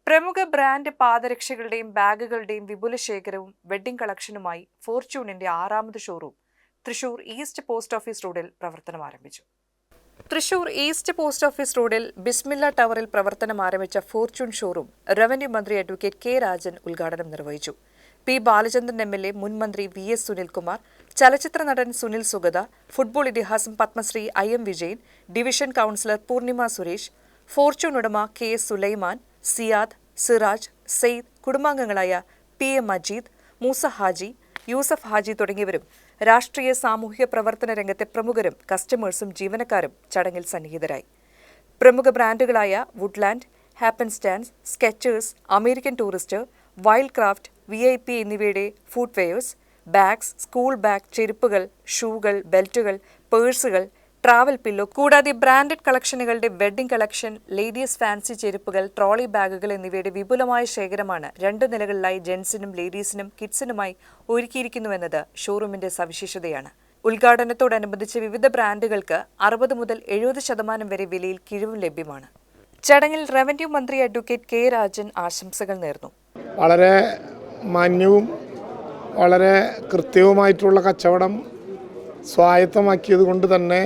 പ്രമുഖ ബ്രാൻഡ് പാദരക്ഷകളുടെയും ബാഗുകളുടെയും വിപുല ശേഖരവും വെഡ്ഡിംഗ് കളക്ഷനുമായി ഫോർച്യൂണിന്റെ 6ാമത് showroom Thrissur east post office റോഡിൽ പ്രവർത്തനം ആരംഭിച്ചു. തൃശൂർ ഈസ്റ്റ് പോസ്റ്റ് ഓഫീസ് റോഡിൽ ബിസ്മില്ല ടവറിൽ പ്രവർത്തനം ആരംഭിച്ച ഫോർച്യൂൺ ഷോറൂം റവന്യൂ മന്ത്രി അഡ്വക്കേറ്റ് കെ രാജൻ ഉദ്ഘാടനം നിർവഹിച്ചു. പി ബാലചന്ദ്രൻ എം.എൽ.എ, മുൻ മന്ത്രി വി.എസ്. സുനിൽകുമാർ, ചലച്ചിത്ര നടൻ സുനിൽ സുഗത, ഫുട്ബോൾ ഇതിഹാസം Padmashri I.M. Vijayan, division councillor Poornima Suresh, Fortune ഉടമ K.S. സുലൈമാൻ, സിയാദ്, സിറാജ്, സെയ്ദ്, കുടുംബാംഗങ്ങളായ P.M. മജീദ്, മൂസ ഹാജി, യൂസഫ് ഹാജി തുടങ്ങിയവരും രാഷ്ട്രീയ സാമൂഹിക പ്രവർത്തന രംഗത്തെ പ്രമുഖരും കസ്റ്റമേഴ്സും ജീവനക്കാരും ചടങ്ങിൽ സന്നിഹിതരായി. പ്രമുഖ ബ്രാൻഡുകളായ Woodland, Happenstance, Skechers, American tourist, Wildcraft, VIP എന്നിവയുടെ ഫുട്വെയേഴ്സ്, ബാഗ്സ്, സ്കൂൾ ബാഗ്, ചെരുപ്പുകൾ, ഷൂകൾ, ബെൽറ്റുകൾ, പേഴ്സുകൾ, ട്രാവൽ പില്ലോ കൂടാതെ ബ്രാൻഡഡ് കളക്ഷനുകളുടെ വെഡ്ഡിംഗ് കളക്ഷൻ, ലേഡീസ് ഫാൻസി ചെരുപ്പുകൾ, ട്രോളി ബാഗുകൾ എന്നിവയുടെ വിപുലമായ ശേഖരമാണ് 2 നിലകളിലായി ജെൻസിനും ലേഡീസിനും കിഡ്സിനുമായി ഒരുക്കിയിരിക്കുന്നുവെന്നത് ഷോറൂമിന്റെ സവിശേഷതയാണ്. ഉദ്ഘാടനത്തോടനുബന്ധിച്ച് വിവിധ ബ്രാൻഡുകൾക്ക് 60 മുതൽ 70% വരെ വിലയിൽ കിഴിവും ലഭ്യമാണ്. ചടങ്ങിൽ റവന്യൂ മന്ത്രി അഡ്വക്കേറ്റ് കെ രാജൻ ആശംസകൾ നേർന്നു. വളരെ മാന്യവും വളരെ കൃത്യവുമായിട്ടുള്ള കച്ചവടം സ്വായത്തമാക്കിയത് കൊണ്ട് തന്നെ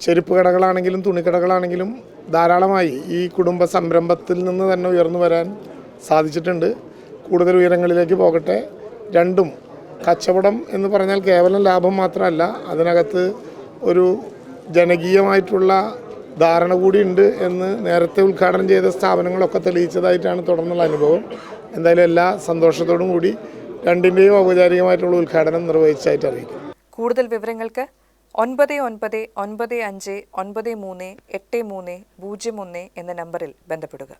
ചെരുപ്പ് കടകളാണെങ്കിലും തുണിക്കടകളാണെങ്കിലും ധാരാളമായി ഈ കുടുംബ സംരംഭത്തിൽ നിന്ന് തന്നെ ഉയർന്നു വരാൻ സാധിച്ചിട്ടുണ്ട്. കൂടുതൽ ഉയരങ്ങളിലേക്ക് പോകട്ടെ. രണ്ടും കച്ചവടം എന്ന് പറഞ്ഞാൽ കേവലം ലാഭം മാത്രമല്ല, അതിനകത്ത് ഒരു ജനകീയമായിട്ടുള്ള ധാരണ കൂടി ഉണ്ട് എന്ന് നേരത്തെ ഉദ്ഘാടനം ചെയ്ത സ്ഥാപനങ്ങളൊക്കെ തെളിയിച്ചതായിട്ടാണ് തുടർന്നുള്ള അനുഭവം. എന്തായാലും എല്ലാ സന്തോഷത്തോടും കൂടി രണ്ടിൻ്റെയും ഔപചാരികമായിട്ടുള്ള ഉദ്ഘാടനം നിർവഹിച്ചതായിട്ട് അറിയിക്കും. കൂടുതൽ വിവരങ്ങൾക്ക് 9995938301 എന്ന നമ്പറിൽ ബന്ധപ്പെടുക.